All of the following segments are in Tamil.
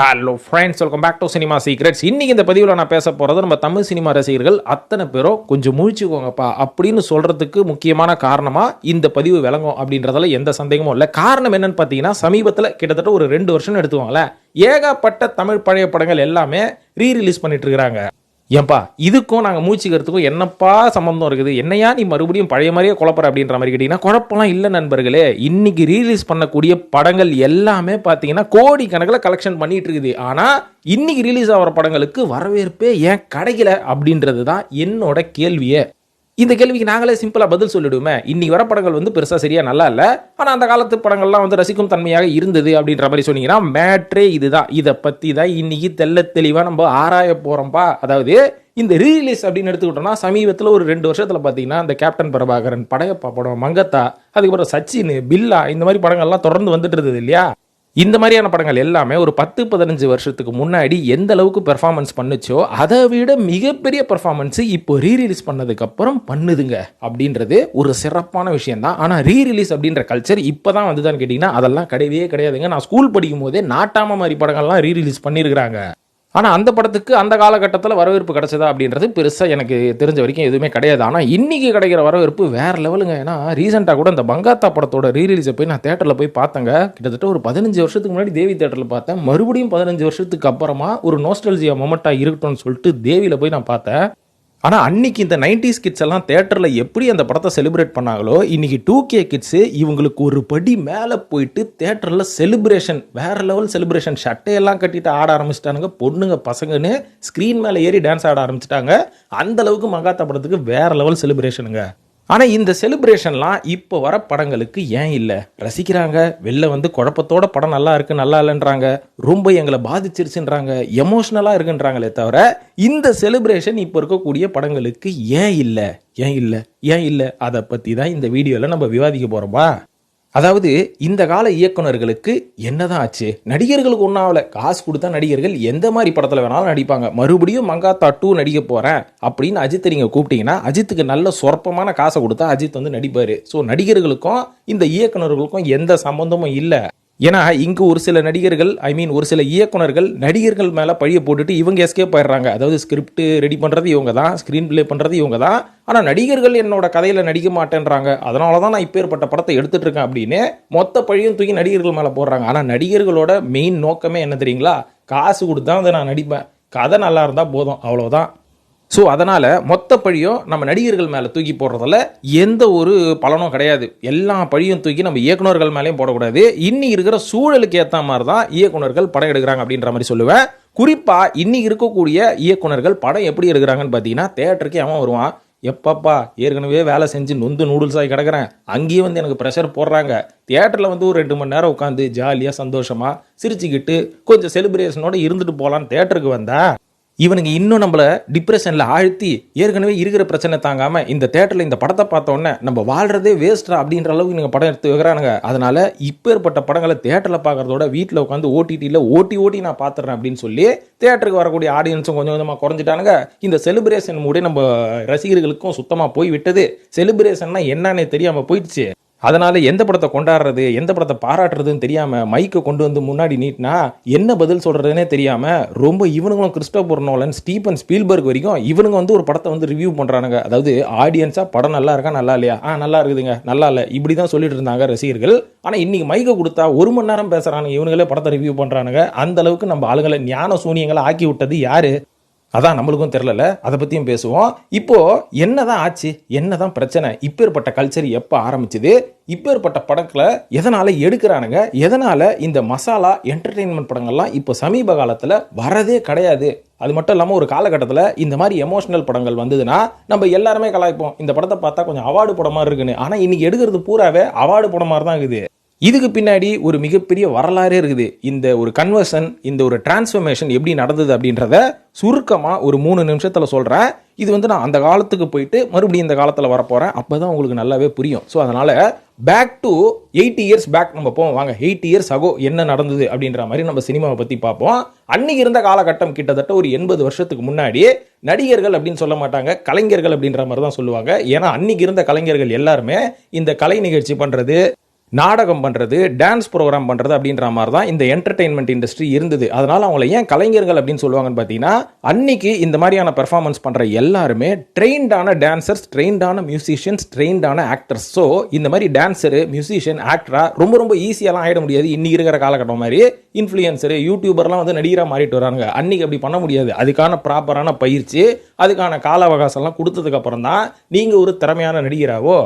Hello friends, welcome back to cinema secrets. இன்னைக்கு இந்த பதிவில் நான் பேச போகிறது நம்ம தமிழ் சினிமா ரசிகர்கள் அத்தனை பேரும் கொஞ்சம் முழிச்சுக்கோங்கப்பா அப்படின்னு சொல்கிறதுக்கு முக்கியமான காரணமாக இந்த பதிவு விளங்கும் அப்படின்றதால எந்த சந்தேகமும் இல்லை. காரணம் என்னன்னு பார்த்தீங்கன்னா, சமீபத்தில் கிட்டத்தட்ட ஒரு 2 வருஷம் எடுத்துவாங்களேன், ஏகப்பட்ட தமிழ் பழைய படங்கள் எல்லாமே ரீரிலீஸ் பண்ணிட்டு இருக்கிறாங்க. ஏன்பா இதுக்கும் நாங்கள் மூச்சுக்கிறதுக்கும் என்னப்பா சம்பந்தம் இருக்குது, என்னையா நீ மறுபடியும் பழைய மாதிரியே குழப்பற அப்படின்ற மாதிரி கேட்டிங்கன்னா, குழப்பம்லாம் இல்லை நண்பர்களே. இன்னைக்கு ரீலீஸ் பண்ணக்கூடிய படங்கள் எல்லாமே பார்த்தீங்கன்னா கோடி கணக்கில் கலெக்ஷன் பண்ணிட்டு இருக்குது. ஆனால் இன்னைக்கு ரிலீஸ் ஆகிற படங்களுக்கு வரவேற்பே ஏன் கிடைக்கல அப்படின்றது தான் என்னோட கேள்வியே. இந்த கேள்விக்கு நாங்களே சிம்பிளாக பதில் சொல்லிடுவோமே. இன்னைக்கு வர படங்கள் வந்து பெருசாக சரியா நல்லா இல்லை, ஆனால் அந்த காலத்து படங்கள்லாம் வந்து ரசிக்கும் தன்மையாக இருந்தது அப்படின்ற மாதிரி சொன்னீங்கன்னா மேட்ரே இதுதான். இதை பற்றி தான் இன்னைக்கு தெல்ல தெளிவாக நம்ம ஆராய போகிறோம்ப்பா. அதாவது இந்த ரீரிலீஸ் அப்படின்னு எடுத்துக்கிட்டோம்னா, சமீபத்தில் ஒரு 2 வருஷத்தில் பார்த்தீங்கன்னா இந்த கேப்டன் பிரபாகரன், படையப்பா படம், மங்கத்தா, அதுக்கப்புறம் சச்சின், பில்லா, இந்த மாதிரி படங்கள்லாம் தொடர்ந்து வந்துட்டு இருந்தது இல்லையா. இந்த மாதிரியான படங்கள் எல்லாமே ஒரு 10-15 வருஷத்துக்கு முன்னாடி எந்த அளவுக்கு பெர்ஃபார்மன்ஸ் பண்ணுச்சோ அதை விட மிகப்பெரிய பெர்ஃபார்மன்ஸ் இப்போ ரீரிலீஸ் பண்ணதுக்கு அப்புறம் பண்ணுதுங்க அப்படின்றது ஒரு சிறப்பான விஷயம் தான். ஆனால் ரீரிலீஸ் அப்படின்ற கல்ச்சர் இப்போ தான் வந்துதான்னு கேட்டிங்கன்னா அதெல்லாம் கிடையவே கிடையாதுங்க. நான் ஸ்கூல் படிக்கும் போதே நாட்டாம மாதிரி படங்கள்லாம் ரீரிலீஸ் பண்ணியிருக்கிறாங்க. ஆனால் அந்த படத்துக்கு அந்த காலகட்டத்தில் வரவேற்பு கிடைச்சதா அப்படின்றது பெருசாக எனக்கு தெரிஞ்ச வரைக்கும் எதுவுமே கிடையாது. ஆனால் இன்றைக்கி கிடைக்கிற வரவேற்பு வேறு லெவலுங்க. ஏன்னா ரீசெண்டாக கூட இந்த பங்காத்தா படத்தோட ரீரிலீஸை போய் நான் தேட்டரில் போய் பார்த்தேங்க. கிட்டத்தட்ட ஒரு 15 வருஷத்துக்கு முன்னாடி தேவி தேட்டரில் பார்த்தேன். மறுபடியும் 15 வருஷத்துக்கு அப்புறமா ஒரு நோஸ்டல்ஜியா மொமெண்ட்டாக இருக்கட்டும்னு சொல்லிட்டு தேவியில் போய் நான் பார்த்தேன். ஆனால் அன்னைக்கு இந்த 90s கிட்ஸ் எல்லாம் தேட்டரில் எப்படி அந்த படத்தை செலிப்ரேட் பண்ணாங்களோ, இன்னைக்கு 2K கிட்ஸு இவங்களுக்கு ஒரு படி மேலே போயிட்டு தேட்டரில் செலிப்ரேஷன், வேறு லெவல் செலிப்ரேஷன், ஷட்டையெல்லாம் கட்டிட்டு ஆட ஆரம்பிச்சிட்டானுங்க. பொண்ணுங்க பசங்கன்னு ஸ்க்ரீன் மேலே ஏறி டான்ஸ் ஆட ஆரம்பிச்சிட்டாங்க. அந்த அளவுக்கு மங்காத்தா படத்துக்கு வேறு லெவல் செலிப்ரேஷனுங்க. ஆனால் இந்த செலிப்ரேஷன்லாம் இப்போ வர படங்களுக்கு ஏன் இல்லை? ரசிக்கிறாங்க, வெளில வந்து குழப்பத்தோட படம் நல்லா இருக்கு நல்லா இல்லைன்றாங்க, ரொம்ப எங்களை பாதிச்சிருச்சுன்றாங்க, எமோஷ்னலாக இருக்குன்றாங்களே தவிர இந்த செலிப்ரேஷன் இப்போ இருக்கக்கூடிய படங்களுக்கு ஏன் இல்லை ஏன் இல்லை ஏன் இல்லை அதை பற்றி தான் இந்த வீடியோவில் நம்ம விவாதிக்க போகிறோமா. அதாவது இந்த கால இயக்குனர்களுக்கு என்னதான் ஆச்சு? நடிகர்களுக்கு ஒன்றாவில் காசு கொடுத்தா நடிகர்கள் எந்த மாதிரி படத்தில் வேணாலும் நடிப்பாங்க. மறுபடியும் மங்காத்தா 2 நடிக்க போகிறேன் அப்படின்னு அஜித்தை நீங்கள் கூப்பிட்டீங்கன்னா அஜித்துக்கு நல்ல சொற்பமான காசை கொடுத்தா அஜித் வந்து நடிப்பார். ஸோ நடிகர்களுக்கும் இந்த இயக்குனர்களுக்கும் எந்த சம்பந்தமும் இல்லை. ஏன்னா இங்கு ஒரு சில நடிகர்கள், ஒரு சில இயக்குனர்கள் நடிகர்கள் மேலே பழிய போட்டுட்டு இவங்க எஸ்கேப் ஆயிடுறாங்க. அதாவது ஸ்கிரிப்ட் ரெடி பண்ணுறது இவங்க தான், ஸ்க்ரீன் பிளே பண்ணுறது இவங்க தான், ஆனால் நடிகர்கள் என்னோட கதையில் நடிக்க மாட்டேன்றாங்க, அதனால தான் நான் இப்பேற்பட்ட படத்தை எடுத்துட்டு இருக்கேன் அப்படின்னு மொத்த பழியும் தூக்கி நடிகர்கள் மேலே போடுறாங்க. ஆனால் நடிகர்களோட மெயின் நோக்கமே என்ன தெரியுங்களா? காசு கொடுத்தா அதை நான் நடிப்பேன், கதை நல்லா இருந்தால் போதும், அவ்வளோதான். ஸோ அதனால் மொத்த பழியும் நம்ம நடிகர்கள் மேலே தூக்கி போடுறதால எந்த ஒரு பலனும் கிடையாது. எல்லா பழியும் தூக்கி நம்ம இயக்குனர்கள் மேலேயும் போடக்கூடாது. இன்னைக்கு இருக்கிற சூழலுக்கு ஏற்ற மாதிரி தான் இயக்குனர்கள் படம் எடுக்கிறாங்க அப்படின்ற மாதிரி சொல்லுவேன். குறிப்பாக இன்னைக்கு இருக்கக்கூடிய இயக்குனர்கள் படம் எப்படி எடுக்கிறாங்கன்னு பார்த்தீங்கன்னா, தேட்டருக்கு அவன் வருவான், எப்பப்பா ஏற்கனவே வேலை செஞ்சு நொந்து நூடுல்ஸ் ஆகி கிடக்கிறேன், அங்கேயும் வந்து எனக்கு ப்ரெஷர் போடுறாங்க, தியேட்டரில் வந்து ஒரு 2 மணி நேரம் உட்காந்து ஜாலியாக சந்தோஷமாக சிரிச்சுக்கிட்டு கொஞ்சம் செலிப்ரேஷனோட இருந்துட்டு போகலான்னு தேட்டருக்கு வந்தா இவனுங்க இன்னும் நம்மளை டிப்ரெஷனில் ஆழ்த்தி ஏற்கனவே இருக்கிற பிரச்சனை தாங்காமல் இந்த தேட்டரில் இந்த படத்தை பார்த்தோன்னே நம்ம வாழ்கிறதே வேஸ்ட்ரா அப்படின்ற அளவுக்கு நீங்கள் படம் எடுத்து வைக்கிறானுங்க. அதனால் இப்போ ஏற்பட்ட படங்களை தேட்டரில் பார்க்குறதோட வீட்டில் உட்காந்து ஓடிடியில் ஓட்டி நான் பார்த்துறேன் அப்படின்னு சொல்லி தேட்டருக்கு வரக்கூடிய ஆடியன்ஸும் கொஞ்சம் கொஞ்சமாக குறைஞ்சிட்டானுங்க. இந்த செலிப்ரேஷன் மூடி நம்ம ரசிகர்களுக்கும் சுத்தமாக போய் விட்டது. செலிப்ரேஷன்னா என்னன்னே தெரியாமல் போயிடுச்சு. அதனால் எந்த படத்தை கொண்டாடுறது, எந்த படத்தை பாராட்டுறதுன்னு தெரியாமல் மைக்கை கொண்டு வந்து முன்னாடி நீட்டினா என்ன பதில் சொல்கிறதுனே தெரியாமல் ரொம்ப இவனுங்களும் கிறிஸ்டோபர் நோலன், ஸ்டீபன் ஸ்பீல்பர்க் வரைக்கும் இவனுங்க வந்து ஒரு படத்தை வந்து ரிவ்யூ பண்ணுறானுங்க. அதாவது ஆடியன்ஸாக படம் நல்லா இருக்கா நல்லா இல்லையா, நல்லா இருக்குதுங்க நல்லா இல்லை, இப்படி தான் சொல்லிட்டு இருந்தாங்க ரசிகர்கள். ஆனால் இன்றைக்கி மைக்கை கொடுத்தா 1 மணி நேரம் பேசுகிறானுங்க, இவனுங்களே படத்தை ரிவ்யூ பண்ணுறானுங்க. அந்த அளவுக்கு நம்ம ஆளுங்களை ஞான சூனியங்களை ஆக்கி விட்டது யாரு? அதான் நம்மளுக்கும் தெரியல. அதை பற்றியும் பேசுவோம். இப்போது என்னதான் ஆச்சு, என்னதான் பிரச்சனை, இப்பேற்பட்ட கல்ச்சர் எப்போ ஆரம்பிச்சுது, இப்பேற்பட்ட படங்களை எதனால் எடுக்கிறானுங்க, எதனால் இந்த மசாலா என்டர்டெயின்மெண்ட் படங்கள்லாம் இப்போ சமீப காலத்தில் வரதே கிடையாது. அது மட்டும் இல்லாமல் ஒரு காலகட்டத்தில் இந்த மாதிரி எமோஷனல் படங்கள் வந்ததுன்னா நம்ம எல்லாருமே கலாய்ப்போம், இந்த படத்தை பார்த்தா கொஞ்சம் அவார்டு படம் மாதிரி இருக்குன்னு. ஆனால் இன்னைக்கு எடுக்கிறது பூராவே அவார்டு படம் மாதிரி தான் இருக்குது. இதுக்கு பின்னாடி ஒரு மிகப்பெரிய வரலாறே இருக்குது. இந்த ஒரு கன்வர்ஷன், இந்த ஒரு டிரான்ஸ்ஃபர்மேஷன் எப்படி நடந்தது அப்படின்றத சுருக்கமாக ஒரு 3 நிமிஷத்தில் சொல்கிறேன். இது வந்து நான் அந்த காலத்துக்கு போயிட்டு மறுபடியும் இந்த காலத்தில் வரப்போகிறேன், அப்போ தான் உங்களுக்கு நல்லாவே புரியும். ஸோ அதனால் பேக் டு 80 இயர்ஸ் பேக் நம்ம போவோம் வாங்க. 80 இயர்ஸ் அகோ என்ன நடந்தது அப்படின்ற மாதிரி நம்ம சினிமாவை பற்றி பார்ப்போம். அன்னைக்கு இருந்த காலகட்டம் கிட்டத்தட்ட ஒரு 80 வருஷத்துக்கு முன்னாடி நடிகர்கள் அப்படின்னு சொல்ல மாட்டாங்க, கலைஞர்கள் அப்படின்ற மாதிரி தான் சொல்லுவாங்க. ஏன்னா அன்னைக்கு இருந்த கலைஞர்கள் எல்லாருமே இந்த கலை நிகழ்ச்சி பண்ணுறது, நாடகம் பண்ணுறது, டான்ஸ் ப்ரோக்ராம் பண்ணுறது அப்படின்ற மாதிரி தான் இந்த என்டர்டெயின்மெண்ட் இண்டஸ்ட்ரி இருந்தது. அதனால் அவங்கள ஏன் கலைஞர்கள் அப்படின்னு சொல்லுவாங்கன்னு பார்த்தீங்கன்னா, அன்னைக்கு இந்த மாதிரியான பெர்ஃபார்மன்ஸ் பண்ணுற எல்லாருமே ட்ரெயின்டான டான்சர்ஸ், ட்ரெயின்டான மியூசிஷியன்ஸ், ட்ரெயின்டான ஆக்டர்ஸ். ஸோ இந்த மாதிரி டான்ஸரு, மியூசிஷியன், ஆக்டராக ரொம்ப ஈஸியெல்லாம் ஆகிட முடியாது. இன்னைக்கு இருக்கிற காலகட்டம் மாதிரி இன்ஃப்ளூயன்சரு, யூடியூபர்லாம் வந்து நடிகராக மாறிட்டு வராங்க. அன்னைக்கு அப்படி பண்ண முடியாது. அதுக்கான ப்ராப்பரான பயிற்சி, அதுக்கான கால அவகாசம்லாம் கொடுத்ததுக்கு அப்புறம் தான் நீங்கள் ஒரு திறமையான நடிகராகவோ,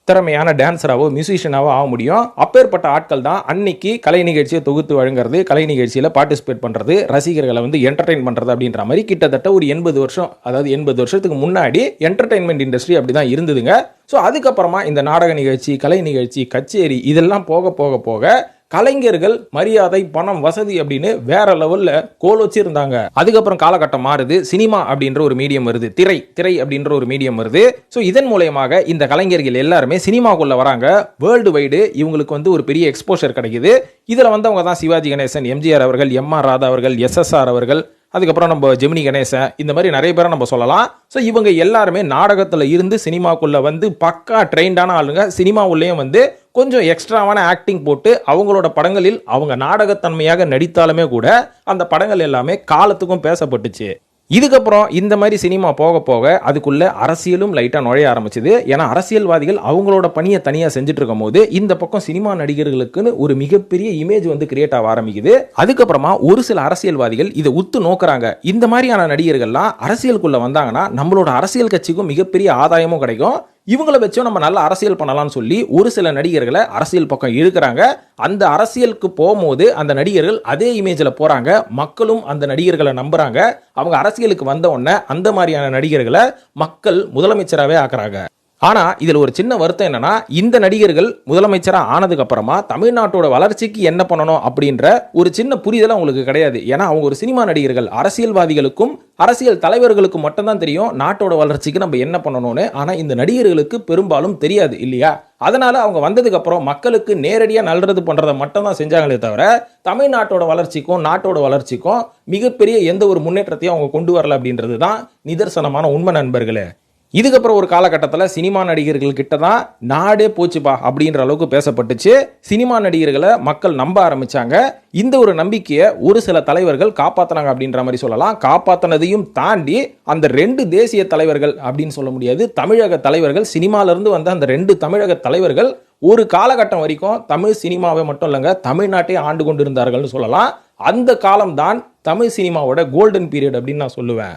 திறமையான டான்ஸராகவோ, மியூசிஷியனாகவோ ஆக முடியும். அப்பேற்பட்ட ஆட்கள் தான் அன்னைக்கு கலை நிகழ்ச்சியை தொகுத்து வழங்குறது, கலை நிகழ்ச்சியில் பார்ட்டிசிபேட் பண்ணுறது, ரசிகர்களை வந்து என்டர்டெயின் பண்ணுறது அப்படின்ற மாதிரி கிட்டத்தட்ட ஒரு 80 வருஷம், அதாவது 80 வருஷத்துக்கு முன்னாடி என்டர்டெயின்மெண்ட் இண்டஸ்ட்ரி அப்படி தான் இருந்ததுங்க. ஸோ அதுக்கப்புறமா இந்த நாடக நிகழ்ச்சி, கலை நிகழ்ச்சி, கச்சேரி இதெல்லாம் போக போக போக கலைஞர்கள் மரியாதை, பணம், வசதி அப்படின்னு வேற லெவல்ல கோல் வச்சிருந்தாங்க. அதுக்கப்புறம் காலகட்டம் மாறுது. சினிமா அப்படின்ற ஒரு மீடியம் வருது, திரை அப்படின்ற ஒரு மீடியம் வருது. ஸோ இதன் மூலயமாக இந்த கலைஞர்கள் எல்லாருமே சினிமாக்குள்ள வராங்க. வேர்ல்டு வைடு இவங்களுக்கு வந்து ஒரு பெரிய எக்ஸ்போஷர் கிடைக்குது. இதுல வந்தவங்க தான் சிவாஜி கணேசன், எம்ஜிஆர் அவர்கள், எம்ஆர் ராதா அவர்கள், எஸ்எஸ்ஆர் அவர்கள், அதுக்கப்புறம் நம்ம ஜெமினி கணேசன், இந்த மாதிரி நிறைய பேரை நம்ம சொல்லலாம். ஸோ இவங்க எல்லாருமே நாடகத்தில் இருந்து சினிமாக்குள்ள வந்து பக்கா ட்ரெயின்டான ஆளுங்க. சினிமா உள்ளேயும் வந்து கொஞ்சம் எக்ஸ்ட்ராவான ஆக்டிங் போட்டு அவங்களோட படங்களில் அவங்க நாடகத்தன்மையாக நடித்தாலுமே கூட அந்த படங்கள் எல்லாமே காலத்துக்கும் பேசப்பட்டுச்சு. இதுக்கப்புறம் இந்த மாதிரி சினிமா போக போக அதுக்குள்ள அரசியலும் லைட்டா நுழைய ஆரம்பிச்சது. ஏன்னா அரசியல்வாதிகள் அவங்களோட பணியை தனியா செஞ்சுட்டு இருக்கும் போது இந்த பக்கம் சினிமா நடிகர்களுக்குன்னு ஒரு மிகப்பெரிய இமேஜ் வந்து கிரியேட் ஆக ஆரம்பிக்குது. அதுக்கப்புறமா ஒரு சில அரசியல்வாதிகள் இதை உத்து நோக்குறாங்க. இந்த மாதிரியான நடிகர்கள்லாம் அரசியலுக்குள்ள வந்தாங்கன்னா நம்மளோட அரசியல் கட்சிக்கும் மிகப்பெரிய ஆதாயமும் கிடைக்கும், இவங்களை வச்சும் நம்ம நல்ல அரசியல் பண்ணலாம்னு சொல்லி ஒரு சில நடிகர்களை அரசியல் பக்கம் இழுக்கிறாங்க. அந்த அரசியலுக்கு போகும்போது அந்த நடிகர்கள் அதே இமேஜில் போறாங்க. மக்களும் அந்த நடிகர்களை நம்புறாங்க. அவங்க அரசியலுக்கு வந்த உடனே அந்த மாதிரியான நடிகர்களை மக்கள் முதலமைச்சராகவே ஆக்குறாங்க. ஆனா இதுல ஒரு சின்ன வருத்தம் என்னன்னா, இந்த நடிகர்கள் முதலமைச்சரா ஆனதுக்கு அப்புறமா தமிழ்நாட்டோட வளர்ச்சிக்கு என்ன பண்ணணும் அப்படின்ற ஒரு சின்ன புரிதல் அவங்களுக்கு கிடையாது. ஏன்னா அவங்க ஒரு சினிமா நடிகர்கள். அரசியல்வாதிகளுக்கும் அரசியல் தலைவர்களுக்கும் மட்டும்தான் தெரியும் நாட்டோட வளர்ச்சிக்கு நம்ம என்ன பண்ணணும்னு. ஆனா இந்த நடிகர்களுக்கு பெரும்பாலும் தெரியாது இல்லையா? அதனால அவங்க வந்ததுக்கு அப்புறம் மக்களுக்கு நேரடியா நல்லது பண்றதை மட்டும் தான் செஞ்சாங்களே தவிர தமிழ்நாட்டோட வளர்ச்சிக்கும் நாட்டோட வளர்ச்சிக்கும் மிகப்பெரிய எந்த ஒரு முன்னேற்றத்தையும் அவங்க கொண்டு வரல அப்படின்றது தான் நிதர்சனமான உண்மை நண்பர்களே. இதுக்கப்புறம் ஒரு காலகட்டத்தில் சினிமா நடிகர்கள் கிட்ட தான் நாடே போச்சுப்பா அப்படின்ற அளவுக்கு பேசப்பட்டுச்சு. சினிமா நடிகர்களை மக்கள் நம்ப ஆரம்பிச்சாங்க. இந்த ஒரு நம்பிக்கையை ஒரு சில தலைவர்கள் காப்பாத்தினாங்க அப்படின்ற மாதிரி சொல்லலாம். காப்பாத்தினதையும் தாண்டி அந்த 2 தேசிய தலைவர்கள் அப்படின்னு சொல்ல முடியாது, தமிழக தலைவர்கள், சினிமாவிலிருந்து வந்த அந்த 2 தமிழக தலைவர்கள் ஒரு காலகட்டம் வரைக்கும் தமிழ் சினிமாவை மட்டும் இல்லைங்க தமிழ்நாட்டை ஆண்டு கொண்டு இருந்தார்கள்னு சொல்லலாம். அந்த காலம் தான் தமிழ் சினிமாவோட கோல்டன் பீரியட் அப்படின்னு நான் சொல்லுவேன்.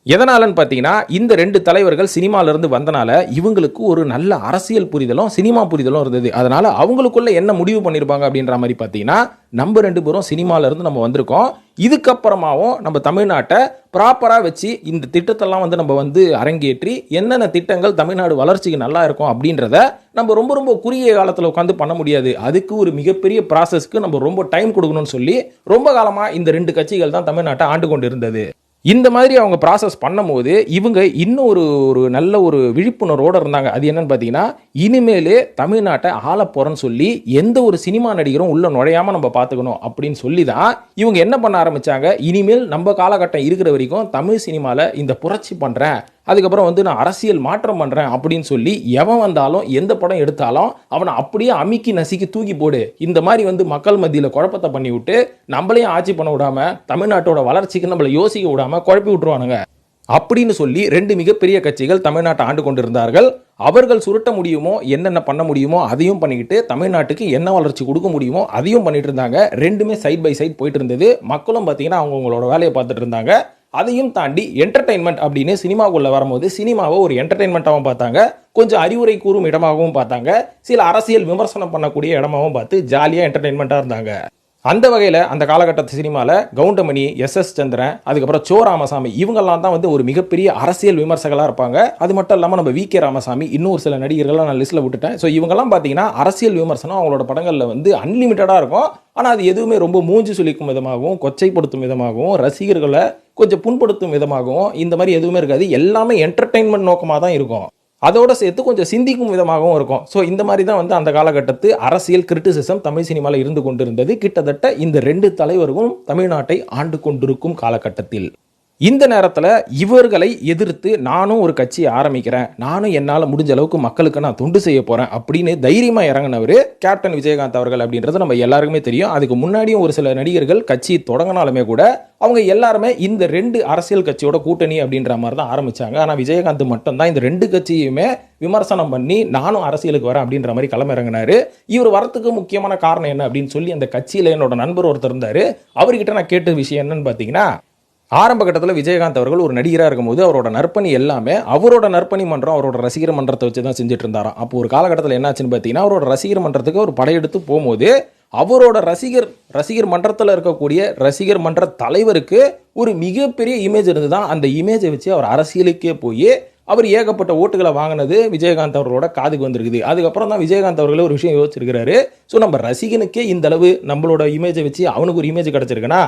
எதனாலன்னு பார்த்தீங்கன்னா இந்த 2 தலைவர்கள் சினிமாவிலிருந்து வந்தனால இவங்களுக்கு ஒரு நல்ல அரசியல் புரிதலும் சினிமா புரிதலும் இருந்தது. அதனால அவங்களுக்குள்ள என்ன முடிவு பண்ணியிருப்பாங்க அப்படின்ற மாதிரி பார்த்தீங்கன்னா, நம்ம 2 பேரும் சினிமாவிலிருந்து நம்ம வந்திருக்கோம், இதுக்கப்புறமாவும் நம்ம தமிழ்நாட்டை ப்ராப்பராக வச்சு இந்த திட்டத்தெல்லாம் வந்து நம்ம வந்து அரங்கேற்றி என்னென்ன திட்டங்கள் தமிழ்நாடு வளர்ச்சிக்கு நல்லா இருக்கும் அப்படின்றத நம்ம ரொம்ப குறுகிய காலத்தில் உட்காந்து பண்ண முடியாது. அதுக்கு ஒரு மிகப்பெரிய ப்ராசஸ்க்கு நம்ம ரொம்ப டைம் கொடுக்கணும்னு சொல்லி ரொம்ப காலமாக இந்த 2 கட்சிகள் தான் தமிழ்நாட்டை ஆண்டு கொண்டு இருந்தது. இந்த மாதிரி அவங்க ப்ராசஸ் பண்ணும்போது இவங்க இன்னும் ஒரு நல்ல ஒரு விழிப்புணர்வோடு இருந்தாங்க. அது என்னன்னு பார்த்தீங்கன்னா, இனிமேலே தமிழ்நாட்டை ஆள போறேன்னு சொல்லி எந்த ஒரு சினிமா நடிகரும் உள்ள நுழையாம நம்ம பார்த்துக்கணும் அப்படின்னு சொல்லி தான் இவங்க என்ன பண்ண ஆரம்பிச்சாங்க. இனிமேல் நம்ம காலகட்டம் இருக்கிற வரைக்கும் தமிழ் சினிமாவில் இந்த புரட்சி பண்ணுறேன், அதுக்கப்புறம் வந்து நான் அரசியல் மாற்றம் பண்ணுறேன் அப்படின்னு சொல்லி எவன் வந்தாலும் எந்த படம் எடுத்தாலும் அவனை அப்படியே அமுக்கி நசுக்கி தூக்கி போடு, இந்த மாதிரி வந்து மக்கள் மத்தியில் குழப்பத்தை பண்ணி விட்டு நம்மளையும் ஆட்சி பண்ண விடாம தமிழ்நாட்டோட வளர்ச்சிக்கு நம்மளை யோசிக்க விடாம குழப்பி விட்டுருவானுங்க அப்படின்னு சொல்லி 2 மிகப்பெரிய கட்சிகள் தமிழ்நாட்டை ஆண்டு கொண்டிருந்தார்கள். அவர்கள் சுருட்ட முடியுமோ, என்னென்ன பண்ண முடியுமோ அதையும் பண்ணிக்கிட்டு தமிழ்நாட்டுக்கு என்ன வளர்ச்சி கொடுக்க முடியுமோ அதையும் பண்ணிட்டு இருந்தாங்க. ரெண்டுமே சைட் பை சைட் போயிட்டு இருந்தது. மக்களும் பார்த்தீங்கன்னா அவங்களோட வேலையை பார்த்துட்டு இருந்தாங்க. அதையும் தாண்டி என்டர்டைன்மெண்ட் அப்படின்னு சினிமாவுக்குள்ள வரும்போது சினிமாவை ஒரு என்டர்டைன்மெண்ட்டாகவும் பார்த்தாங்க, கொஞ்சம் அறிவுரை கூறும் இடமாகவும் பார்த்தாங்க, சில அரசியல் விமர்சனம் பண்ணக்கூடிய இடமாகவும் பார்த்து ஜாலியாக என்டர்டைன்மெண்ட்டாக இருந்தாங்க. அந்த வகையில் அந்த காலகட்டத்து சினிமாவில் கவுண்டமணி, எஸ்.எஸ். சந்திரன், அதுக்கப்புறம் சோ ராமசாமி இவங்கெல்லாம் தான் வந்து ஒரு மிகப்பெரிய அரசியல் விமர்சகராக இருப்பாங்க. அது மட்டும் இல்லாமல் நம்ம வி.கே. ராமசாமி, இன்னொரு சில நடிகர்கள்லாம் நான் லிஸ்ட்டில் விட்டுட்டேன். ஸோ இவங்கெல்லாம் பார்த்தீங்கன்னா அரசியல் விமர்சனம் அவங்களோட படங்களில் வந்து அன்லிமிட்டடாக இருக்கும். ஆனால் அது எதுவுமே ரொம்ப மூஞ்சி சுளிக்கும் விதமாகவும், கொச்சைப்படுத்தும் விதமாகவும், ரசிகர்களை கொஞ்சம் புண்படுத்தும் விதமாகவும் இந்த மாதிரி எதுவுமே இருக்காது. எல்லாமே என்டர்டெயின்மெண்ட் நோக்கமாக தான் இருக்கும். அதோட சேர்த்து கொஞ்சம் சிந்திக்கும் விதமாகவும் இருக்கும். ஸோ இந்த மாதிரி தான் வந்து அந்த காலகட்டத்து அரசியல் கிரிட்டிசிசம் தமிழ் சினிமாவில் இருந்து கொண்டிருந்தது. கிட்டத்தட்ட இந்த 2 தலைவர்களும் தமிழ்நாட்டை ஆண்டு கொண்டிருக்கும் காலகட்டத்தில் இந்த நேரத்தில் இவர்களை எதிர்த்து நானும் ஒரு கட்சி ஆரம்பிக்கிறேன், நானும் என்னால் முடிஞ்ச அளவுக்கு மக்களுக்கு நான் தொண்டு செய்ய போகிறேன் அப்படின்னு தைரியமாக இறங்கினவர் கேப்டன் விஜயகாந்த் அவர்கள் அப்படின்றது நம்ம எல்லாருக்குமே தெரியும். அதுக்கு முன்னாடியும் ஒரு சில நடிகர்கள் கட்சி தொடங்கினாலுமே கூட அவங்க எல்லாருமே இந்த 2 அரசியல் கட்சியோட கூட்டணி அப்படின்ற மாதிரி தான் ஆரம்பிச்சாங்க. ஆனால் விஜயகாந்த் மட்டும்தான் இந்த 2 கட்சியுமே விமர்சனம் பண்ணி நானும் அரசியலுக்கு வரேன் அப்படின்ற மாதிரி களமிறங்கினாரு. இவர் வரத்துக்கு முக்கியமான காரணம் என்ன அப்படின்னு சொல்லி அந்த கட்சியில் என்னோட நண்பர் ஒருத்தர் இருந்தார். அவர்கிட்ட நான் கேட்ட விஷயம் என்னன்னு பார்த்தீங்கன்னா, ஆரம்ப கட்டத்தில் விஜயகாந்த் அவர்கள் ஒரு நடிகராக இருக்கும்போது அவரோட நற்பணி எல்லாமே அவரோட நற்பணி மன்றம், அவரோட ரசிகர் மன்றத்தை வச்சு தான் செஞ்சுட்டு இருந்தாராம். அப்போ ஒரு காலகட்டத்தில் என்னாச்சுன்னு பார்த்தீங்கன்னா, அவரோட ரசிகர் மன்றத்துக்கு ஒரு படையெடுத்து போகும்போது அவரோட ரசிகர் மன்றத்தில் இருக்கக்கூடிய ரசிகர் மன்ற தலைவருக்கு ஒரு மிகப்பெரிய இமேஜ் இருந்துதான். அந்த இமேஜை வச்சு அவர் அரசியலுக்கே போய் அவர் ஏகப்பட்ட ஓட்டுகளை வாங்கினது விஜயகாந்த் அவர்களோட காதுக்கு வந்திருக்குது. அதுக்கப்புறம் தான் விஜயகாந்த் அவர்களே ஒரு விஷயம் யோசிச்சிருக்கிறாரு. ஸோ நம்ம ரசிகனுக்கே இந்த அளவு நம்மளோட இமேஜை வச்சு அவனுக்கு ஒரு இமேஜ் கிடைச்சிருக்குன்னா,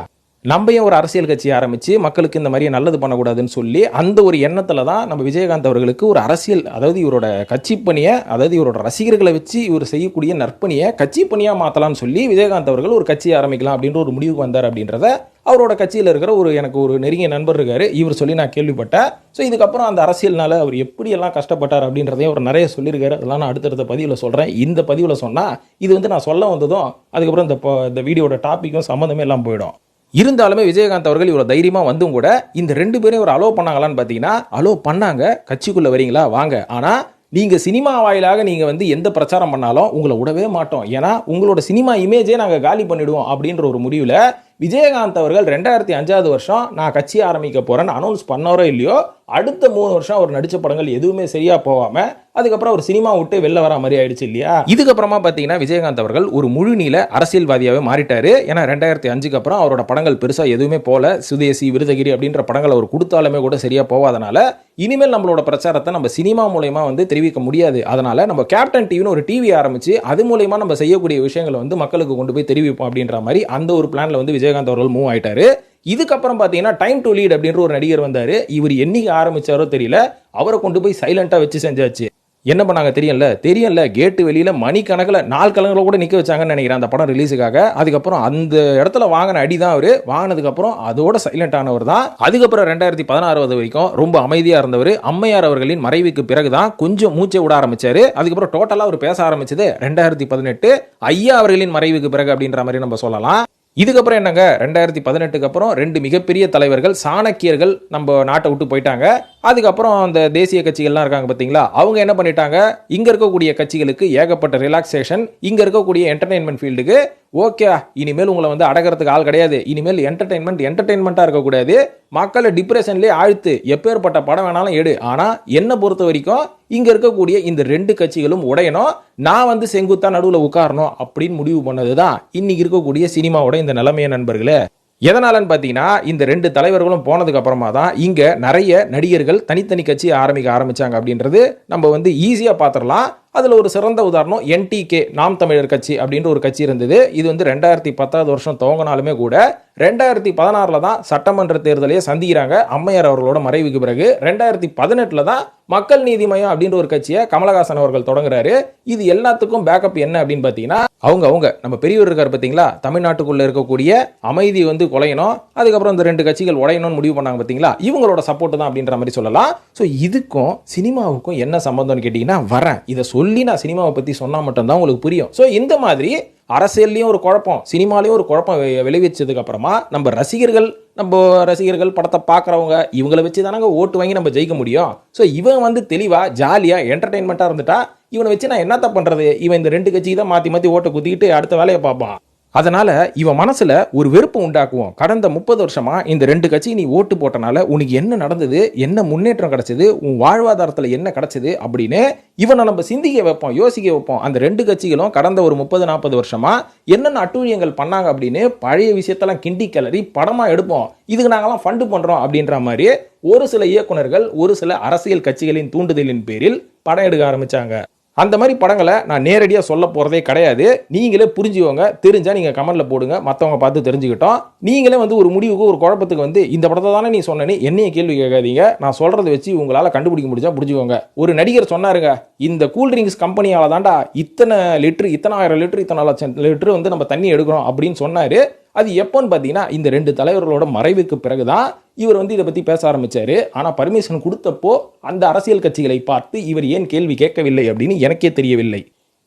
நம்ம ஏன் ஒரு அரசியல் கட்சி ஆரம்பித்து மக்களுக்கு இந்த மாதிரி நல்லது பண்ணக்கூடாதுன்னு சொல்லி அந்த ஒரு எண்ணத்தில் தான் நம்ம விஜயகாந்த் அவர்களுக்கு ஒரு அரசியல், அதாவது இவரோட கட்சி பணியை, அதாவது இவரோட ரசிகர்களை வச்சு இவர் செய்யக்கூடிய நற்பணியை கட்சி பணியாக மாற்றலாம்னு சொல்லி விஜயகாந்த் அவர்கள் ஒரு கட்சி ஆரம்பிக்கலாம் அப்படின்ற ஒரு முடிவுக்கு வந்தார். அப்படின்றத அவரோட கட்சியில் இருக்கிற எனக்கு ஒரு நெருங்கிய நண்பர் இருக்காரு, இவர் சொல்லி நான் கேள்விப்பட்டேன். ஸோ இதுக்கப்புறம் அந்த அரசியல்னால அவர் எப்படியெல்லாம் கஷ்டப்பட்டார் அப்படின்றதையும் அவர் நிறைய சொல்லியிருக்காரு. அதெல்லாம் நான் அடுத்தடுத்த பதிவில் சொல்கிறேன். இந்த பதிவில் சொன்னால் இது நான் சொல்ல வந்ததும் அதுக்கப்புறம் இந்த வீடியோட டாப்பிக்கும் சம்மந்தமே எல்லாம் போயிடும். இருந்தாலுமே விஜயகாந்த் அவர்கள் இவ்வளோ தைரியமாக வந்தும் கூட இந்த 2 பேரையும் ஒரு அலோவ் பண்ணாங்களான்னு பார்த்தீங்கன்னா, அலோவ் பண்ணாங்க. கட்சிக்குள்ளே வரீங்களா வாங்க, ஆனால் நீங்கள் சினிமா வாயிலாக நீங்கள் எந்த பிரச்சாரம் பண்ணாலும் உங்களை விடவே மாட்டோம், ஏன்னா உங்களோட சினிமா இமேஜே நாங்கள் காலி பண்ணிவிடுவோம் அப்படின்ற ஒரு முடிவில் விஜயகாந்த் அவர்கள் 2005 வருஷம் நான் கட்சி ஆரம்பிக்க போகிறேன்னு அனௌன்ஸ் பண்ணாரோ இல்லையோ, அடுத்த 3 வருஷம் அவர் நடித்த படங்கள் எதுவுமே சரியாக போகாமல் அதுக்கப்புறம் அவர் சினிமா விட்டு வெளில வர மாதிரி ஆயிடுச்சு இல்லையா. இதுக்கப்புறமா பார்த்தீங்கன்னா விஜயகாந்த் அவர்கள் ஒரு முழு நீள அரசியல்வாதியாகவே மாறிட்டாரு. ஏன்னா 2005க்கு அப்புறம் அவரோட படங்கள் பெருசாக எதுவுமே போல, சுதேசி, விருதகிரி அப்படின்ற படங்கள் அவர் கொடுத்தாலுமே கூட சரியாக போகாதனால இனிமேல் நம்மளோட பிரச்சாரத்தை நம்ம சினிமா மூலயமா தெரிவிக்க முடியாது. அதனால நம்ம கேப்டன் டிவின்னு ஒரு டிவி ஆரம்பிச்சு அது மூலயமா நம்ம செய்யக்கூடிய விஷயங்களை மக்களுக்கு கொண்டு போய் தெரிவிப்போம் அப்படின்ற மாதிரி அந்த ஒரு பிளான்ல விஜயகாந்த் அவர்கள் மூவ் ஆயிட்டாரு. இதுக்கப்புறம் பார்த்தீங்கன்னா டைம் டு லீட் அப்படின்ற ஒரு நடிகர் வந்தாரு. இவர் என்னைக்கு ஆரம்பிச்சாரோ தெரியல, அவரை கொண்டு போய் சைலண்டா வச்சு செஞ்சாச்சு. என்ன பண்ணாங்க தெரியல கேட்டு வெளியில மணிக்கணக்கில் நாள் கணக்கில் கூட நிற்க வச்சாங்கன்னு நினைக்கிறேன் அந்த படம் ரிலீஸுக்காக. அதுக்கப்புறம் அந்த இடத்துல வாங்கின அடி தான் அவர் வாங்கினதுக்கப்புறம் அதோட சைலண்ட் ஆனவர் தான். அதுக்கப்புறம் 2016 வரைக்கும் ரொம்ப அமைதியாக இருந்தவர். அம்மையார் அவர்களின் மறைவுக்கு பிறகுதான் கொஞ்சம் மூச்சை விட ஆரம்பிச்சாரு. அதுக்கப்புறம் டோட்டலாக அவர் பேச ஆரம்பிச்சது 2018 ஐயா அவர்களின் மறைவுக்கு பிறகு அப்படின்ற மாதிரி நம்ம சொல்லலாம். இதுக்கப்புறம் என்னங்க, 2018க்கு அப்புறம் 2 மிகப்பெரிய தலைவர்கள் சாணக்கியர்கள் நம்ம நாட்டை விட்டு போயிட்டாங்க. அதுக்கப்புறம் அந்த தேசிய கட்சிகள்லாம் இருக்காங்க பார்த்தீங்களா, அவங்க என்ன பண்ணிட்டாங்க, இங்கே இருக்கக்கூடிய கட்சிகளுக்கு ஏகப்பட்ட ரிலாக்ஸேஷன், இங்கே இருக்கக்கூடிய என்டர்டெயின்மெண்ட் ஃபீல்டுக்கு ஓகே இனிமேல் உங்களை அடக்கிறதுக்கு ஆள் கிடையாது, இனிமேல் என்டர்டெயின்மெண்ட்டாக இருக்கக்கூடாது, மக்களை டிப்ரெஷன்லேயே ஆழ்த்து, எப்பேற்பட்ட படம் வேணாலும் எடு, ஆனால் என்னை பொறுத்த வரைக்கும் இங்கே இருக்கக்கூடிய இந்த 2 கட்சிகளும் உடையணும், நான் செங்குத்தா நடுவில் உட்காரணும் அப்படின்னு முடிவு பண்ணது தான் இன்னைக்கு இருக்கக்கூடிய சினிமாவோட இந்த நிலைமைய நண்பர்களே. எதனாலன்னு பார்த்தீங்கன்னா, இந்த 2 தலைவர்களும் போனதுக்கு அப்புறமா தான் இங்கே நிறைய நடிகர்கள் தனித்தனி கட்சி ஆரம்பிச்சாங்க அப்படின்றது நம்ம ஈஸியாக பார்த்துடலாம். அதில் ஒரு சிறந்த உதாரணம் NTK, நாம் தமிழர் கட்சி அப்படின்ற ஒரு கட்சி இருந்தது. இது 2010 வருஷம் துவங்கினாலுமே கூட 2016 தான் சட்டமன்ற தேர்தலையே சந்திக்கிறாங்க அம்மையார் அவர்களோட மறைவுக்கு பிறகு. 2018 தான் மக்கள் நீதி மையம் அப்படின்ற ஒரு கட்சியை கமலஹாசன் அவர்கள் தொடங்குறாரு. இது எல்லாத்துக்கும் பேக்கப் என்ன அப்படின்னு பார்த்தீங்கன்னா, அவங்க நம்ம பெரியவர் இருக்காரு பார்த்தீங்களா, தமிழ்நாட்டுக்குள்ள இருக்கக்கூடிய அமைதி குலையணும், அதுக்கப்புறம் இந்த 2 கட்சிகள் உடையணும்னு முடிவு பண்ணாங்க பார்த்தீங்களா, இவங்களோட சப்போர்ட் தான் அப்படின்ற மாதிரி சொல்லலாம். ஸோ இதுக்கும் சினிமாவுக்கும் என்ன சம்பந்தம்னு கேட்டீங்கன்னா, வரேன் இதை சொல்லி நான் சினிமாவை பற்றி சொன்னால் மட்டும்தான் உங்களுக்கு புரியும். ஸோ இந்த மாதிரி அரசியல்லையும் ஒரு குழப்பம், சினிமாலையும் ஒரு குழப்பம் விளைவிச்சதுக்கு அப்புறமா நம்ம ரசிகர்கள் படத்தை பார்க்குறவங்க இவங்களை வச்சு தானங்க ஓட்டு வாங்கி நம்ம ஜெயிக்க முடியும். ஸோ இவன் தெளிவாக ஜாலியாக என்டர்டெயின்மெண்ட்டாக இருந்துட்டா இவனை வச்சு நான் என்னத்த பண்ணுறது, இவன் இந்த 2 கட்சிக்கு தான் மாற்றி ஓட்டை குத்திக்கிட்டு அடுத்த வேலையை பார்ப்பான். அதனால இவன் மனசுல ஒரு வெறுப்பு உண்டாக்குவோம். கடந்த 30 வருஷமா இந்த 2 கட்சி நீ ஓட்டு போட்டனால உனக்கு என்ன நடந்தது, என்ன முன்னேற்றம் கிடைச்சது, உன் வாழ்வாதாரத்துல என்ன கிடைச்சது அப்படின்னு இவனை நம்ம சிந்திக்க வைப்போம், யோசிக்க வைப்போம். அந்த 2 கட்சிகளும் கடந்த ஒரு 30-40 வருஷமா என்னென்ன அட்டூழியங்கள் பண்ணாங்க அப்படின்னு பழைய விஷயத்தெல்லாம் கிண்டி கிளறி படமா எடுப்போம். இதுக்கு நாங்கெல்லாம் ஃபண்டு பண்றோம் அப்படின்ற மாதிரி ஒரு சில இயக்குனர்கள் ஒரு சில அரசியல் கட்சிகளின் தூண்டுதலின் பேரில் படம் எடுக்க ஆரம்பிச்சாங்க. அந்த மாதிரி படங்களை நான் நேரடியாக சொல்ல போகிறதே கிடையாது. நீங்களே புரிஞ்சுக்கோங்க, தெரிஞ்சால் நீங்கள் கமெண்ட்டில் போடுங்க, மற்றவங்க பார்த்து தெரிஞ்சுக்கிட்டோம். நீங்களே ஒரு முடிவுக்கு ஒரு குழப்பத்துக்கு இந்த படத்தை தானே நீ சொன்னேன்னு என்னைய கேள்வி கேட்காதீங்க. நான் சொல்கிறத வச்சு உங்களால் கண்டுபிடிக்க முடிஞ்சா புரிஞ்சுக்கோங்க. ஒரு நடிகர் சொன்னாருங்க, இந்த கூல்ட்ரிங்க்ஸ் கம்பெனியால் தாண்டா இத்தனை 1000 லிட்டர் இத்தனை லட்சம் லிட்டர் நம்ம தண்ணி எடுக்கிறோம் அப்படின்னு சொன்னார். அது எப்போன்னு பார்த்தீங்கன்னா இந்த 2 தலைவர்களோட மறைவுக்கு பிறகுதான் இவர் வந்து இதை பற்றி பேச ஆரம்பிச்சாரு. ஆனால் பர்மிஷன் கொடுத்தப்போ அந்த அரசியல் கட்சிகளை பார்த்து இவர் ஏன் கேள்வி கேட்கவில்லை அப்படின்னு எனக்கே தெரியவில்லை.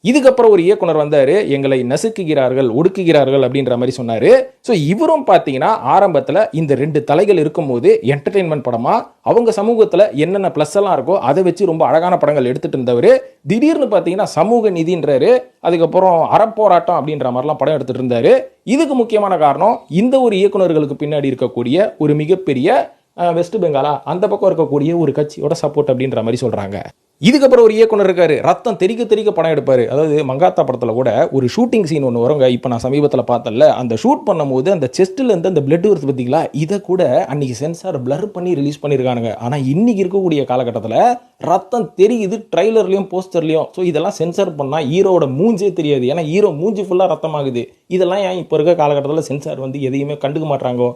இதுக்கப்புறம் ஒரு இயக்குனர் வந்தாரு, எங்களை நசுக்குகிறார்கள், ஒடுக்குகிறார்கள் அப்படின்ற மாதிரி சொன்னாரு. ஸோ இவரும் பார்த்தீங்கன்னா ஆரம்பத்தில் இந்த 2 தலைகள் இருக்கும்போது என்டர்டெயின்மெண்ட் படமா அவங்க சமூகத்தில் என்னென்ன ப்ளஸ் எல்லாம் இருக்கோ அதை வச்சு ரொம்ப அழகான படங்கள் எடுத்துட்டு இருந்தவர் திடீர்னு பார்த்தீங்கன்னா சமூக நீதின்றாரு, அதுக்கப்புறம் அறப்போராட்டம் அப்படின்ற மாதிரிலாம் படம் எடுத்துட்டு இருந்தாரு. இதுக்கு முக்கியமான காரணம் இந்த ஒரு இயக்குனர்களுக்கு பின்னாடி இருக்கக்கூடிய ஒரு மிகப்பெரிய வெஸ்ட் பெங்காலா அந்த பக்கம் இருக்கக்கூடிய ஒரு கட்சியோட சப்போர்ட் அப்படின்ற மாதிரி சொல்றாங்க. இதுக்கப்புறம் ஒரு இயக்குனர் இருக்காரு, ரத்தம் தெறிக்க தெறிக்க படம் எடுப்பாரு. அதாவது மங்காத்தா படத்துல கூட ஒரு ஷூட்டிங் சீன் ஒன்று வருங்க. இப்போ நான் சமீபத்தில் பார்த்தல, அந்த ஷூட் பண்ணும்போது அந்த செஸ்ட்ல இருந்து அந்த பிளட் வருது பார்த்தீங்களா, இதை கூட அன்னைக்கு சென்சார் பிளர் பண்ணி ரிலீஸ் பண்ணியிருக்கானுங்க. ஆனால் இன்னைக்கு இருக்கக்கூடிய காலகட்டத்தில் ரத்தம் தெரியுது ட்ரைலர்லையும் போஸ்டர்லையும். ஸோ இதெல்லாம் சென்சார் பண்ணால் ஹீரோட மூஞ்சே தெரியாது. ஏன்னா ஹீரோ மூஞ்சி ஃபுல்லாக ரத்தமாகுது. இதெல்லாம் ஏன் இப்போ இருக்க காலகட்டத்தில் சென்சார் வந்து எதையுமே கண்டுக்க மாட்டாங்க?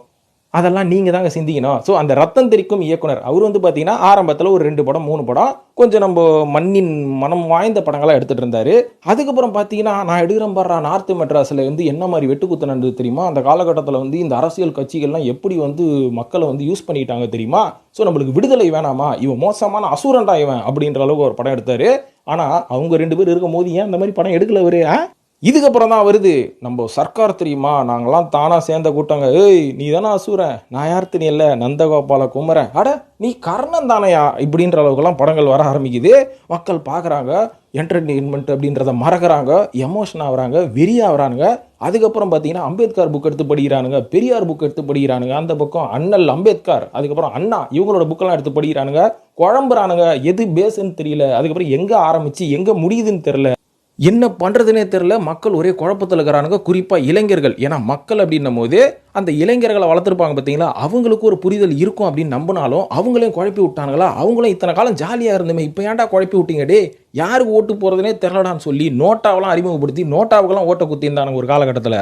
அதெல்லாம் நீங்கள் தாங்க சிந்திக்கணும். ஸோ அந்த ரத்தம் தெரிக்கும் இயக்குனர் அவர் வந்து பார்த்தீங்கன்னா ஆரம்பத்தில் ஒரு 2 படம் 3 படம் கொஞ்சம் நம்ம மண்ணின் மனம் வாய்ந்த படங்களாக எடுத்துகிட்டு இருந்தார். அதுக்கப்புறம் பார்த்தீங்கன்னா நான் எடுக்கிறேன் பாடுறா நார்த் மெட்ராஸில் வந்து என்ன மாதிரி வெட்டுக்குத்து நடந்தது தெரியுமா? அந்த காலகட்டத்தில் வந்து இந்த அரசியல் கட்சிகள்லாம் எப்படி வந்து மக்களை வந்து யூஸ் பண்ணிட்டாங்க தெரியுமா? ஸோ நம்மளுக்கு விடுதலை வேணாமா, இவன் மோசமான அசுரண்டா இவன் அப்படின்ற அளவுக்கு ஒரு படம் எடுத்தார். ஆனால் அவங்க 2 பேர் இருக்கும் போது ஏன் இந்த மாதிரி படம் எடுக்கல அவரு? இதுக்கப்புறம் தான் வருது நம்ம சர்க்கார் தெரியுமா, நாங்களாம் தானா சேர்ந்த கூட்டங்க, ஏய் நீ தானே அசூரன், நான் யார் தெரியல, நந்தகோபால குமரன், அட நீ கர்ணன் தானையா, இப்படின்ற அளவுக்குலாம் படங்கள் வர ஆரம்பிக்குது. மக்கள் பார்க்குறாங்க, என்டர்டெயின்மெண்ட் அப்படின்றத மறக்கிறாங்க, எமோஷன் ஆகுறாங்க, வெறியாகிறானுங்க. அதுக்கப்புறம் பார்த்தீங்கன்னா அம்பேத்கர் புக் எடுத்து படிக்கிறானுங்க, பெரியார் புக் எடுத்து படிக்கிறானுங்க, அந்த பக்கம் அண்ணல் அம்பேத்கர், அதுக்கப்புறம் அண்ணா இவங்களோட புக்கெல்லாம் எடுத்து படிக்கிறானுங்க, குழம்புறானுங்க, எது பேசுன்னு தெரியல, அதுக்கப்புறம் எங்கே ஆரம்பித்து எங்கே முடியுதுன்னு தெரியல, என்ன பண்ணுறதுனே தெரில. மக்கள் ஒரே குழப்பத்தில் இருக்கிறானுங்க, குறிப்பாக இளைஞர்கள். ஏன்னா மக்கள் அப்படின்னும் போது அந்த இளைஞர்களை வளர்த்துருப்பாங்க பார்த்தீங்களா, அவங்களுக்கு ஒரு புரிதல் இருக்கும் அப்படின்னு நம்பினாலும் அவங்களையும் குழப்பி விட்டானுங்களா. அவங்களும் இத்தனை காலம் ஜாலியாக இருந்துமே, இப்போ ஏன்டா குழப்பி விட்டீங்க டே, யாருக்கு ஓட்டு போகிறதுனே தெரிலடான்னு சொல்லி நோட்டாவெல்லாம் அறிமுகப்படுத்தி நோட்டாவுக்கெல்லாம் ஓட்ட குத்திருந்தானுங்க ஒரு காலகட்டத்தில்.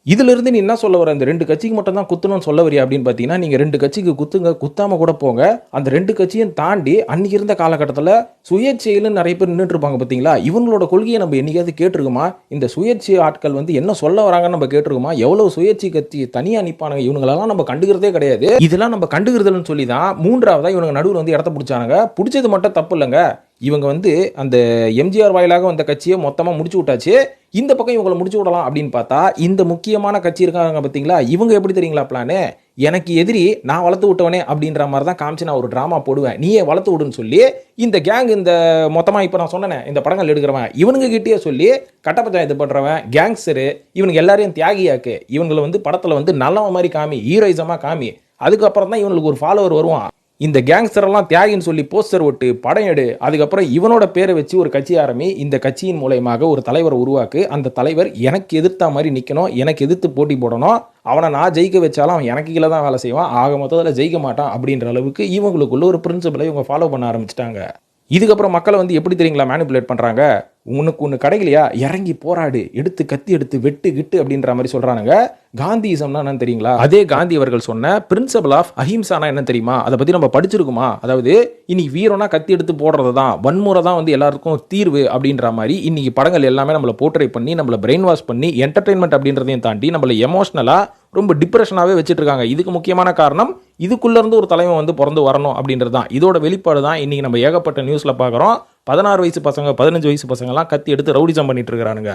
இதிலிருந்து நீ என்ன சொல்ல வர, இந்த 2 கட்சிக்கு மட்டும் தான் குத்தணும்னு சொல்ல வரியா அப்படின்னு பார்த்தீங்கன்னா, நீங்கள் 2 கட்சிக்கு குத்துங்க, குத்தாம கூட போங்க. அந்த 2 கட்சியும் தாண்டி அன்னைக்கு இருந்த காலகட்டத்தில் சுயேட்சையில நிறைய பேர் நின்றுட்டு இருப்பாங்க பார்த்தீங்களா, இவங்களோட கொள்கையை நம்ம என்னைக்காவது கேட்டிருக்குமா? இந்த சுயேட்சை ஆட்கள் வந்து என்ன சொல்ல வராங்கன்னு நம்ம கேட்டிருக்குமா? எவ்வளவு சுயேட்சை கட்சி தனியாக நிற்பானுங்க, இவங்களெல்லாம் நம்ம கண்டுக்கிறதே கிடையாது. இதெல்லாம் நம்ம கண்டுக்கிறதுன்னு சொல்லி தான் 3ஆவதா இவங்க நடுவில் வந்து இடத்த பிடிச்சானுங்க. பிடிச்சது மட்டும் தப்பு இல்லைங்க, இவங்க வந்து அந்த எம்ஜிஆர் வாயிலாக வந்த கட்சியை மொத்தமாக முடிச்சு விட்டாச்சு, இந்த பக்கம் இவங்களை முடிச்சு விடலாம் அப்படின்னு பார்த்தா இந்த முக்கியமான கட்சி இருக்காங்க பார்த்தீங்களா, இவங்க எப்படி தெரியுங்களா பிளானு, எனக்கு எதிரி நான் வளர்த்து விட்டவனே அப்படின்ற மாதிரி தான் காமிச்சு நான் ஒரு ட்ராமா போடுவேன், நீயே வளர்த்து விடுன்னு சொல்லி இந்த கேங் இந்த மொத்தமாக இப்போ நான் சொன்னேன் இந்த படங்கள் எடுக்கிறவன் இவனுங்க கிட்டே சொல்லி கட்ட பஞ்சாயத்து பண்ணுறவன் கேங்ஸ்டரு இவனுக்கு எல்லாரையும் தியாகியாக்கு, இவங்களை வந்து படத்தில் வந்து நல்லவன் மாதிரி காமி, ஹீரோயிசமாக காமி, அதுக்கப்புறம் தான் இவனுக்கு ஒரு ஃபாலோவர் வருவான். இந்த கேங்ஸ்டரெல்லாம் தியாகின்னு சொல்லி போஸ்டர் ஒட்டு படம் எடு, அதுக்கப்புறம் இவனோட பேரை வச்சு ஒரு கட்சி ஆரம்பி, இந்த கட்சியின் மூலயமாக ஒரு தலைவரை உருவாக்கு, அந்த தலைவர் எனக்கு எதிர்த்தா மாதிரி நிற்கணும், எனக்கு எதிர்த்து போட்டி போடணும், அவனை நான் ஜெயிக்க வச்சாலும் அவன் எனக்கு கீழே தான் வேலை செய்வான், ஆக மொத்தத்தில் ஜெயிக்க மாட்டான் அப்படின்ற அளவுக்கு இவங்களுக்குள்ள ஒரு பிரின்சிபலை இவங்க ஃபாலோ பண்ண ஆரம்பிச்சிட்டாங்க. இதுக்கப்புறம் மக்களை வந்து எப்படி தெரியுங்களா மேனிப்புலேட் பண்ணுறாங்க, உனக்கு ஒன்று கிடைக்கலையா இறங்கி போராடு, எடுத்து கத்தி எடுத்து வெட்டு கிட்டு அப்படின்ற மாதிரி சொல்கிறானுங்க. காந்தியிசம்னா என்னன்னு தெரியுங்களா? அதே காந்தி அவர்கள் சொன்ன பிரின்சிபல் ஆஃப் அஹிம்சானா என்ன தெரியுமா? அதை பற்றி நம்ம படிச்சிருக்குமா? அதாவது இன்னைக்கு வீரனா கத்தி எடுத்து போடுறது தான், வன்முறை தான் வந்து எல்லாருக்கும் தீர்வு அப்படின்ற மாதிரி இன்னைக்கு படங்கள் எல்லாமே நம்மளை போர்ட்ரை பண்ணி நம்மளை பிரெயின் வாஷ் பண்ணி என்டர்டெயின்மெண்ட் அப்படின்றதையும் தாண்டி நம்மளை எமோஷனலாக ரொம்ப டிப்ரெஷனாகவே வச்சுட்டு இருக்காங்க. இதுக்கு முக்கியமான காரணம் இதுக்குள்ளேருந்து ஒரு தலைவன் வந்து பிறந்து வரணும் அப்படின்றது தான். இதோட வெளிப்பாடு தான் இன்றைக்கி நம்ம ஏகப்பட்ட நியூஸில் பார்க்குறோம். 16 வயசு பசங்க 15 வயசு பசங்கள்லாம் கத்தி எடுத்து ரவுடிசம் பண்ணிட்டு இருக்கிறானுங்க.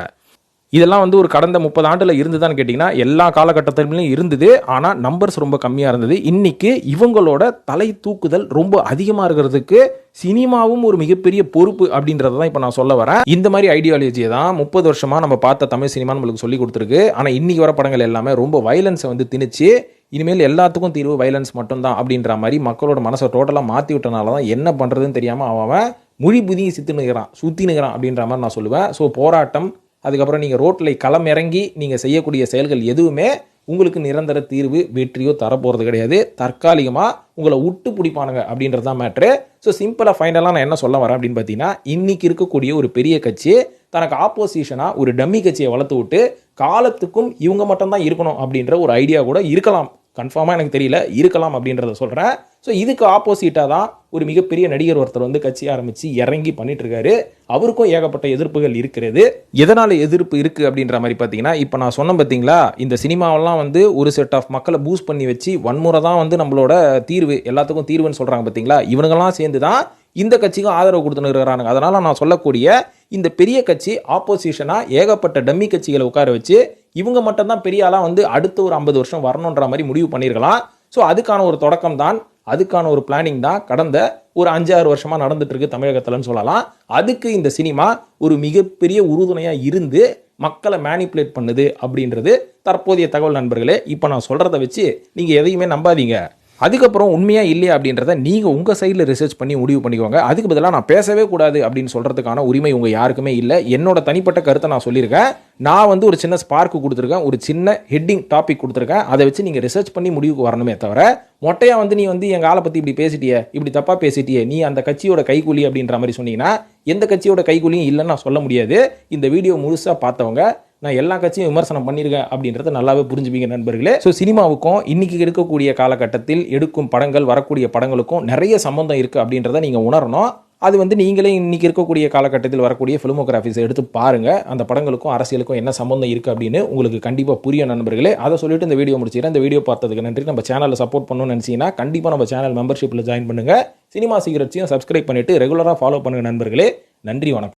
இதெல்லாம் வந்து ஒரு கடந்த 30 ஆண்டுல இருந்துதான்னு கேட்டிங்கன்னா எல்லா காலகட்டத்திலும் இருந்தது. ஆனால் நம்பர்ஸ் ரொம்ப கம்மியாக இருந்தது. இன்னைக்கு இவங்களோட தலை தூக்குதல் ரொம்ப அதிகமாக இருக்கிறதுக்கு சினிமாவும் ஒரு மிகப்பெரிய பொறுப்பு அப்படின்றத தான் இப்போ நான் சொல்ல வரேன். இந்த மாதிரி ஐடியாலஜியை தான் 30 வருஷமாக நம்ம பார்த்த தமிழ் சினிமா நம்மளுக்கு சொல்லி கொடுத்துருக்கு. ஆனால் இன்னைக்கு வர படங்கள் எல்லாமே ரொம்ப வைலன்ஸை வந்து திணிச்சு இனிமேல் எல்லாத்துக்கும் தீர்வு வைலன்ஸ் மட்டும்தான் அப்படின்ற மாதிரி மக்களோட மனசை டோட்டலாக மாற்றி விட்டனால தான் என்ன பண்ணுறதுன்னு தெரியாமல் அவன் மொழி புதியை சுற்றினுக்கிறான் அப்படின்ற மாதிரி நான் சொல்லுவேன். ஸோ போராட்டம், அதுக்கப்புறம் நீங்கள் ரோட்டில் களம் இறங்கி நீங்கள் செய்யக்கூடிய செயல்கள் எதுவுமே உங்களுக்கு நிரந்தர தீர்வு வெற்றியோ தரப்போகிறது கிடையாது. தற்காலிகமாக உங்களை விட்டு பிடிப்பானுங்க அப்படின்றது தான் மேட்ரு. ஸோ சிம்பிளாக ஃபைனலாக நான் என்ன சொல்ல வரேன் அப்படின்னு பார்த்தீங்கன்னா, இன்றைக்கி இருக்கக்கூடிய ஒரு பெரிய கட்சி தனக்கு ஆப்போசிஷனாக ஒரு டம்மி கட்சியை வளர்த்து விட்டு காலத்துக்கும் இவங்க மட்டும்தான் இருக்கணும் அப்படின்ற ஒரு ஐடியா கூட இருக்கலாம். கன்ஃபார்மாக எனக்கு தெரியல, இருக்கலாம் அப்படின்றத சொல்கிறேன். ஸோ இதுக்கு ஆப்போசிட்டாக தான் ஒரு மிகப்பெரிய நடிகர் ஒருத்தர் வந்து கட்சி ஆரம்பிச்சு இறங்கி பண்ணிட்டு இருக்காரு. அவருக்கும் ஏகப்பட்ட எதிர்ப்புகள் இருக்கிறது. எதனால எதிர்ப்பு இருக்கு அப்படின்ற மாதிரி பார்த்தீங்கன்னா, இப்போ நான் சொன்னேன் பார்த்தீங்களா, இந்த சினிமாவெல்லாம் வந்து ஒரு செட் ஆஃப் மக்களை பூஸ்ட் பண்ணி வச்சு வன்முறை தான் வந்து நம்மளோட தீர்வு, எல்லாத்துக்கும் தீர்வுன்னு சொல்றாங்க பார்த்தீங்களா, இவனுங்கெல்லாம் சேர்ந்து தான் இந்த கட்சிக்கும் ஆதரவு கொடுத்துன்னு இருக்கிறானுங்க. அதனால நான் சொல்லக்கூடிய இந்த பெரிய கட்சி ஆப்போசிஷனா ஏகப்பட்ட டம்மி கட்சிகளை உட்கார வச்சு இவங்க மட்டும் தான் பெரிய ஆளா வந்து அடுத்த ஒரு 50 வருஷம் வரணுன்ற மாதிரி முடிவு பண்ணியிருக்கலாம். ஸோ அதுக்கான ஒரு தொடக்கம் தான், அதுக்கான ஒரு பிளானிங் தான் கடந்த ஒரு 5-6 வருஷமா நடந்துட்டு இருக்கு தமிழகத்தில்னு சொல்லலாம். அதுக்கு இந்த சினிமா ஒரு மிகப்பெரிய உறுதுணையா இருந்து மக்களை மேனிப்புலேட் பண்ணுது அப்படின்றது தற்போதைய தகவல் நண்பர்களே. இப்போ நான் சொல்றதை வச்சு நீங்க எதையுமே நம்பாதீங்க. அதுக்கப்புறம் உண்மையா இல்லையா அப்படின்றத நீங்க உங்க சைடில் ரிசர்ச் பண்ணி முடிவு பண்ணிக்கோங்க. அதுக்கு பதிலாக நான் பேசவே கூடாது அப்படின்னு சொல்றதுக்கான உரிமை உங்க யாருக்குமே இல்லை. என்னோட தனிப்பட்ட கருத்தை நான் சொல்லியிருக்கேன். நான் வந்து ஒரு சின்ன ஸ்பார்க் கொடுத்துருக்கேன், ஒரு சின்ன ஹெட்டிங் டாபிக் கொடுத்துருக்கேன். அதை வச்சு நீங்க ரிசர்ச் பண்ணி முடிவுக்கு வரணுமே தவிர மொட்டையா வந்து நீ வந்து எங்க ஆளை பத்தி இப்படி பேசிட்டியே, இப்படி தப்பா பேசிட்டியே, நீ அந்த கட்சியோட கைக்கூலி அப்படின்ற மாதிரி சொன்னீங்கன்னா எந்த கட்சியோட கைக்கூலியும் இல்லைன்னு நான் சொல்ல முடியாது. இந்த வீடியோ முழுசா பார்த்தவங்க நான் எல்லா கட்சியும் விமர்சனம் பண்ணியிருக்கேன் அப்படின்றத நல்லாவே புரிஞ்சுப்பீங்க நண்பர்களே. ஸோ சினிமாவுக்கும் இன்னைக்கு எடுக்கக்கூடிய காலகட்டத்தில் எடுக்கும் படங்கள், வரக்கூடிய படங்களுக்கும் நிறைய சம்பந்தம் இருக்குது அப்படின்றத நீங்கள் உணரணும். அது வந்து நீங்களே இன்னைக்கு இருக்கக்கூடிய காலகட்டத்தில் வரக்கூடிய ஃபிலிமோகிராஃபிஸை எடுத்து பாருங்க, அந்த படங்களுக்கும் அரசியலுக்கும் என்ன சம்பந்தம் இருக்குது அப்படின்னு உங்களுக்கு கண்டிப்பாக புரியும் நண்பர்களே. அதை சொல்லிட்டு இந்த வீடியோ முடிச்சுக்கிறேன். இந்த வீடியோ பார்த்ததுக்கு நன்றி. நம்ம சேனலில் சப்போர்ட் பண்ணணும்னு நினச்சிங்கன்னா கண்டிப்பாக நம்ம சேனல் மெம்பர்ஷிப்பில் ஜாயின் பண்ணுங்கள். சினிமா சீக்ரெட்ஸையும் சப்ஸ்கிரைப் பண்ணிவிட்டு ரெகுலராக ஃபாலோ பண்ணுங்கள் நண்பர்களே. நன்றி, வணக்கம்.